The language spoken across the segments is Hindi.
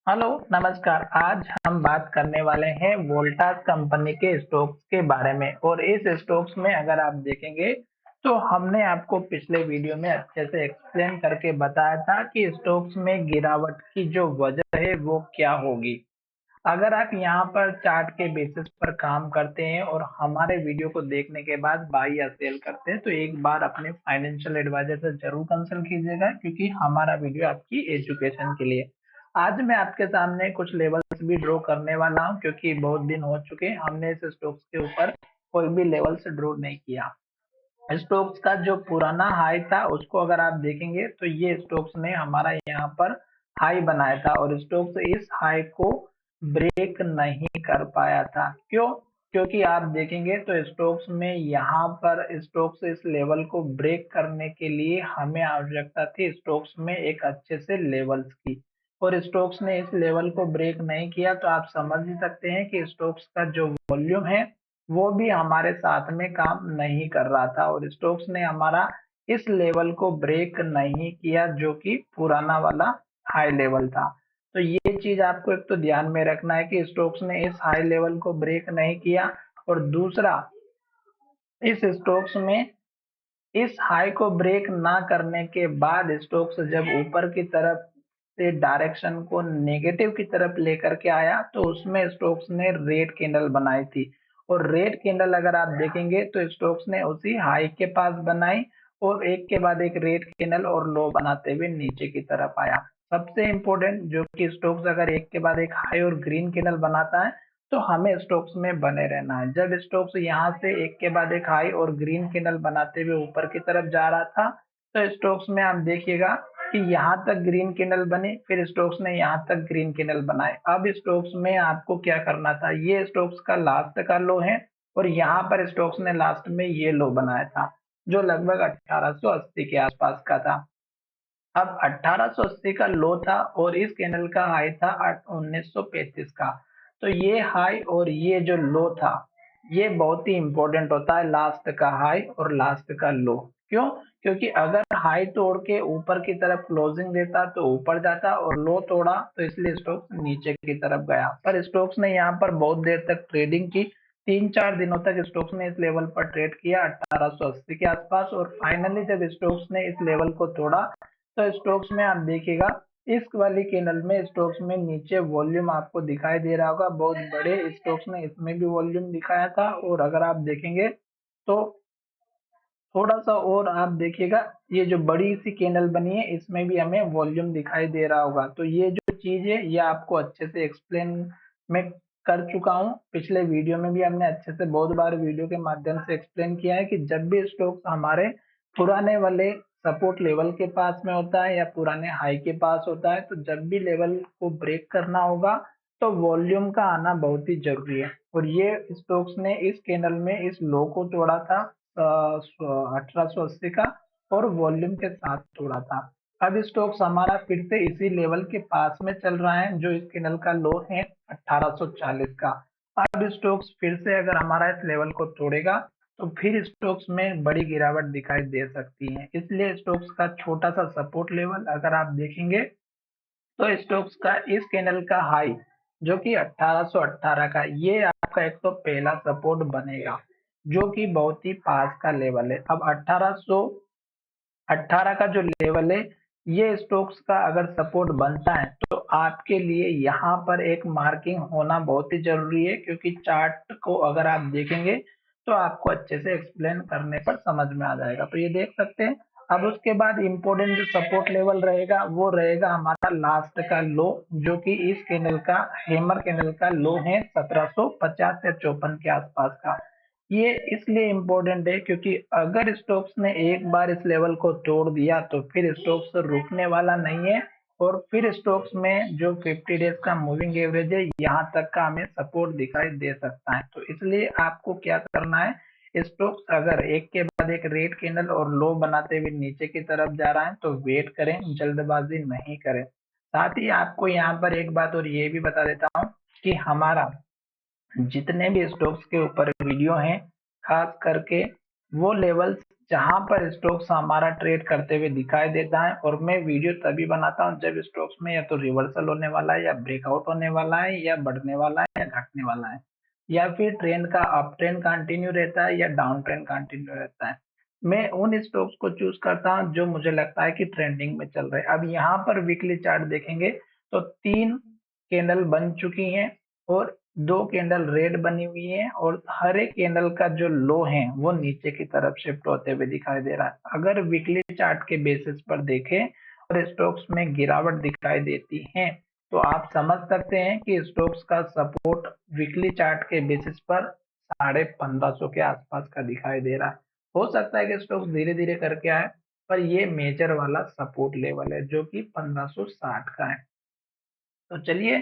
हेलो, नमस्कार। आज हम बात करने वाले हैं वोल्टास कंपनी के स्टॉक्स के बारे में। और इस स्टॉक्स में अगर आप देखेंगे तो हमने आपको पिछले वीडियो में अच्छे से एक्सप्लेन करके बताया था कि स्टॉक्स में गिरावट की जो वजह है वो क्या होगी। अगर आप यहाँ पर चार्ट के बेसिस पर काम करते हैं और हमारे वीडियो को देखने के बाद बाई या सेल करते हैं तो एक बार अपने फाइनेंशियल एडवाइजर से जरूर कंसल्ट कीजिएगा, क्योंकि हमारा वीडियो आपकी एजुकेशन के लिए। आज मैं आपके सामने कुछ लेवल्स भी ड्रॉ करने वाला हूँ, क्योंकि बहुत दिन हो चुके हैं हमने इस स्टॉक्स के ऊपर कोई भी लेवल्स ड्रॉ नहीं किया। स्टोक्स का जो पुराना हाई था उसको अगर आप देखेंगे तो ये स्टोक्स ने हमारा यहाँ पर हाई बनाया था और स्टोक्स इस हाई को ब्रेक नहीं कर पाया था। क्यों? क्योंकि आप देखेंगे तो स्टोक्स में यहाँ पर स्टोक्स इस लेवल को ब्रेक करने के लिए हमें आवश्यकता थी स्टोक्स में एक अच्छे से लेवल्स की, और स्टोक्स ने इस लेवल को ब्रेक नहीं किया। तो आप समझ ही सकते हैं कि स्टोक्स का जो वॉल्यूम है वो भी हमारे साथ में काम नहीं कर रहा था और स्टोक्स ने हमारा इस लेवल को ब्रेक नहीं किया जो कि पुराना वाला हाई लेवल था। तो ये चीज आपको एक तो ध्यान में रखना है कि स्टोक्स ने इस हाई लेवल को ब्रेक नहीं किया। और दूसरा, इस स्टोक्स में इस हाई को ब्रेक ना करने के बाद स्टोक्स जब ऊपर की तरफ से डायरेक्शन को नेगेटिव की तरफ लेकर के आया तो उसमें स्टोक्स ने रेड कैंडल बनाई थी। और रेड कैंडल अगर आप देखेंगे तो स्टोक्स ने उसी हाई के पास बनाई और एक के बाद एक रेड कैंडल और लो बनाते हुए नीचे की तरफ आया। सबसे इंपॉर्टेंट जो कि स्टोक्स अगर एक के बाद एक हाई और ग्रीन कैंडल बनाता है तो हमें स्टॉक्स में बने रहना है। जब स्टॉक्स यहाँ से एक के बाद एक हाई और ग्रीन कैंडल बनाते हुए ऊपर की तरफ जा रहा था तो स्टॉक्स में आप देखिएगा कि यहाँ तक ग्रीन कैंडल बनी, फिर स्टॉक्स ने यहाँ तक ग्रीन कैंडल बनाए। अब स्टॉक्स में आपको क्या करना था, ये स्टॉक्स का लास्ट का लो है और यहाँ पर स्टॉक्स ने लास्ट में ये लो बनाया था जो लगभग 1880 के आसपास का था। अब 1880 का लो था और इस कैंडल का हाई था 1935 का। तो ये हाई और ये जो लो था ये बहुत ही इंपॉर्टेंट होता है, लास्ट का हाई और लास्ट का लो। क्यों? क्योंकि अगर हाई तोड़ के ऊपर की तरफ क्लोजिंग देता तो ऊपर जाता और लो तोड़ा तो इसलिए स्टॉक्स नीचे की तरफ गया। पर स्टॉक्स ने यहाँ पर बहुत देर तक ट्रेडिंग की, 3-4 दिनों तक स्टॉक्स ने इस लेवल पर ट्रेड किया 1880 के आसपास। और फाइनली जब स्टॉक्स ने इस लेवल को तोड़ा तो स्टॉक्स में आप देखिएगा इस वाली कैंडल में स्टॉक्स में नीचे वॉल्यूम आपको दिखाई दे रहा होगा, बहुत बड़े स्टॉक्स ने इसमें भी वॉल्यूम दिखाया था। और अगर आप देखेंगे तो थोड़ा सा और आप देखिएगा ये जो बड़ी सी कैंडल बनी है इसमें भी हमें वॉल्यूम दिखाई दे रहा होगा। तो ये जो चीज है ये आपको अच्छे से एक्सप्लेन मैं कर चुका हूँ, पिछले वीडियो में भी हमने अच्छे से बहुत बार वीडियो के माध्यम से एक्सप्लेन किया है कि जब भी स्टॉक्स हमारे पुराने वाले सपोर्ट लेवल के पास में होता है या पुराने हाई के पास होता है तो जब भी लेवल को ब्रेक करना होगा तो वॉल्यूम का आना बहुत ही जरूरी है। और ये स्टॉक्स ने इस कैंडल में इस लो को तोड़ा था 1880 का और वॉल्यूम के साथ तोड़ा था। अब स्टॉक्स हमारा फिर से इसी लेवल के पास में चल रहा है जो इस कैंडल का लो है 1840 का। अब स्टॉक्स फिर से अगर हमारा इस लेवल को तोड़ेगा तो फिर स्टॉक्स में बड़ी गिरावट दिखाई दे सकती है। इसलिए स्टॉक्स का छोटा सा सपोर्ट लेवल अगर आप देखेंगे तो स्टॉक्स का इस कैंडल का हाई जो कि 1818 का ये आपका एक तो पहला सपोर्ट बनेगा जो कि बहुत ही पास का लेवल है। अब 1818 का जो लेवल है ये स्टॉक्स का अगर सपोर्ट बनता है तो आपके लिए यहाँ पर एक मार्किंग होना बहुत ही जरूरी है, क्योंकि चार्ट को अगर आप देखेंगे तो आपको अच्छे से एक्सप्लेन करने पर समझ में आ जाएगा। तो ये देख सकते हैं। अब उसके बाद इम्पोर्टेंट जो सपोर्ट लेवल रहेगा वो रहेगा हमारा लास्ट का लो जो कि इस कैंडल का हेमर कैंडल का लो है 1750 या 54 के आसपास का। ये इसलिए इम्पोर्टेंट है क्योंकि अगर स्टोक्स ने एक बार इस लेवल को तोड़ दिया तो फिर स्टोक्स रुकने वाला नहीं है। और फिर स्टोक्स में जो 50 डेज का मूविंग एवरेज है यहाँ तक का हमें सपोर्ट दिखाई दे सकता है। तो इसलिए आपको क्या करना है, स्टोक्स अगर एक के बाद एक रेड कैंडल और लो बनाते हुए नीचे की तरफ जा रहा है तो वेट करें, जल्दबाजी नहीं करें। साथ ही आपको यहाँ पर एक बात और ये भी बता देता हूँ कि हमारा जितने भी स्टॉक्स के ऊपर वीडियो हैं खास करके वो लेवल्स जहां पर स्टॉक्स हमारा ट्रेड करते हुए दिखाई देता है। और मैं वीडियो तभी बनाता हूं जब स्टॉक्स में या तो रिवर्सल होने वाला है, या ब्रेकआउट होने वाला है, या बढ़ने वाला है, या घटने वाला है, या फिर ट्रेंड का अप ट्रेंड कंटिन्यू रहता है या डाउन ट्रेंड कंटिन्यू रहता है। मैं उन स्टॉक्स को चूज करता हूं जो मुझे लगता है कि ट्रेंडिंग में चल रहे हैं। अब यहाँ पर वीकली चार्ट देखेंगे तो 3 कैंडल बन चुकी हैं और 2 कैंडल रेड बनी हुई है, और हर एक कैंडल का जो लो है वो नीचे की तरफ शिफ्ट होते हुए दिखाई दे रहा है। अगर वीकली चार्ट के बेसिस पर देखें और स्टॉक्स में गिरावट दिखाई देती है, तो आप समझ सकते हैं कि स्टॉक्स का सपोर्ट वीकली चार्ट के बेसिस पर 1550 के आसपास का दिखाई दे रहा है। हो सकता है कि स्टॉक्स धीरे धीरे करके आए, पर ये मेजर वाला सपोर्ट लेवल है जो कि 1560 का है। तो चलिए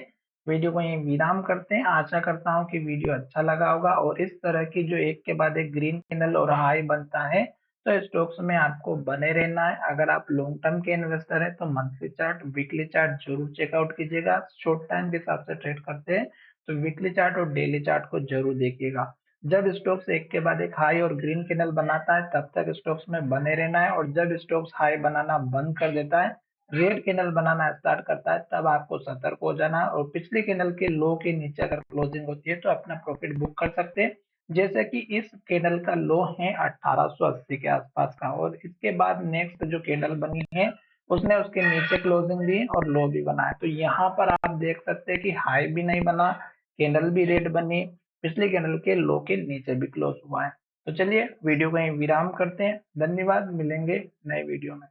वीडियो को यहीं विराम करते हैं। आशा करता हूँ कि वीडियो अच्छा लगा होगा, और इस तरह की जो एक के बाद एक ग्रीन कैंडल और हाई बनता है तो स्टॉक्स में आपको बने रहना है। अगर आप लॉन्ग टर्म के इन्वेस्टर हैं तो मंथली चार्ट, वीकली चार्ट जरूर चेकआउट कीजिएगा। शॉर्ट टाइम के हिसाब से ट्रेड करते हैं तो वीकली चार्ट और डेली चार्ट को जरूर देखिएगा। जब स्टॉक्स एक के बाद एक हाई और ग्रीन कैंडल बनाता है तब तक स्टॉक्स में बने रहना है, और जब स्टॉक्स हाई बनाना बंद कर देता है, रेड कैंडल बनाना स्टार्ट करता है, तब आपको सतर्क हो जाना है। और पिछले कैंडल के लो के नीचे अगर क्लोजिंग होती है तो अपना प्रॉफिट बुक कर सकते हैं। जैसे कि इस कैंडल का लो है 1880 के आसपास का, और इसके बाद नेक्स्ट जो कैंडल बनी है उसने उसके नीचे क्लोजिंग दी और लो भी बना है। तो यहाँ पर आप देख सकते हैं कि हाई भी नहीं बना, कैंडल भी रेड बनी, पिछले कैंडल के लो के नीचे भी क्लोज हुआ है। तो चलिए वीडियो को यहीं विराम करते हैं। धन्यवाद, मिलेंगे नए वीडियो में।